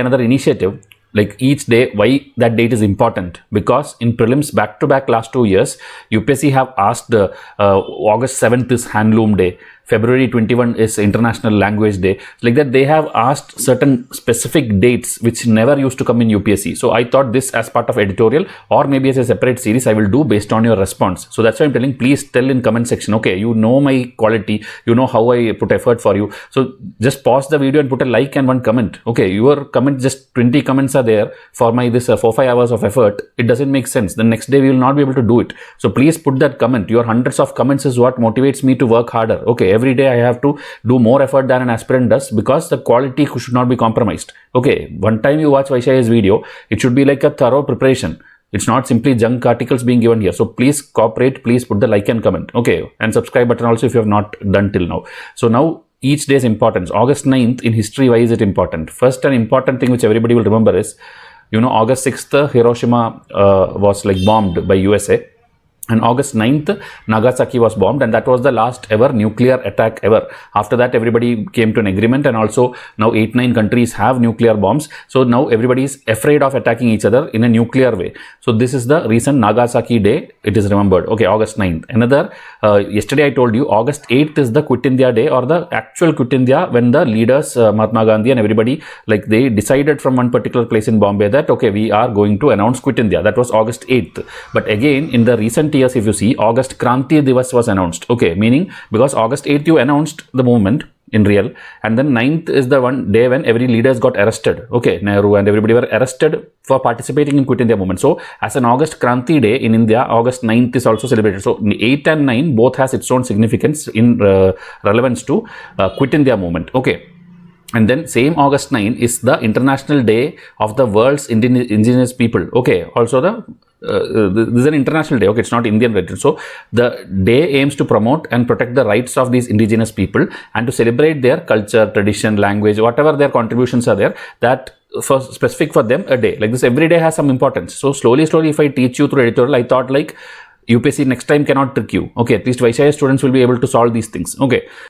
another initiative, like each day, why that date is important, because in prelims back to back last 2 years, UPSC have asked August 7th is Handloom Day, February 21 is International Language Day. Like that, they have asked certain specific dates which never used to come in UPSC. So I thought this as part of editorial or maybe as a separate series I will do based on your response. So that's why I'm telling, please tell in comment section. Okay, you know my quality, you know how I put effort for you. So just pause the video and put a like and one comment. Okay, your comment, just 20 comments are there for my this 4-5 hours of effort. It doesn't make sense. The next day we will not be able to do it. So please put that comment. Your hundreds of comments is what motivates me to work harder. Okay, every day I have to do more effort than an aspirant does, because the quality should not be compromised. Okay, one time you watch Vysh IAS video, it should be like a thorough preparation. It's not simply junk articles being given here. So please cooperate, please put the like and comment. Okay, and subscribe button also if you have not done till now. So now each day's importance. August 9th in history, why is it important? First, an important thing which everybody will remember is, you know, August 6th Hiroshima was like bombed by USA. And August 9th, Nagasaki was bombed, and that was the last ever nuclear attack ever. After that, everybody came to an agreement, and also now 8-9 countries have nuclear bombs. So now everybody is afraid of attacking each other in a nuclear way. So this is the reason Nagasaki Day, it is remembered. Okay, August 9th. Another, yesterday I told you, August 8th is the Quit India Day, or the actual Quit India, when the leaders, Mahatma Gandhi and everybody, like they decided from one particular place in Bombay that, okay, we are going to announce Quit India. That was August 8th. But again, in the recent years, if you see, August Kranti Divas was announced. Okay, meaning because August 8th you announced the movement in real, and then 9th is the one day when every leaders got arrested. Okay, Nehru and everybody were arrested for participating in Quit India movement. So as an August Kranti Day in India, August 9th is also celebrated. So 8 and 9 both has its own significance in relevance to Quit India movement. Okay. And then same August 9 is the International Day of the World's Indigenous People. Okay, also this is an international day. Okay, it's not Indian related. So the day aims to promote and protect the rights of these indigenous people and to celebrate their culture, tradition, language, whatever their contributions are there, that for specific for them a day. Like this, every day has some importance. So slowly, if I teach you through editorial, I thought like UPSC next time cannot trick you. Okay, at least Vysh IAS students will be able to solve these things. Okay.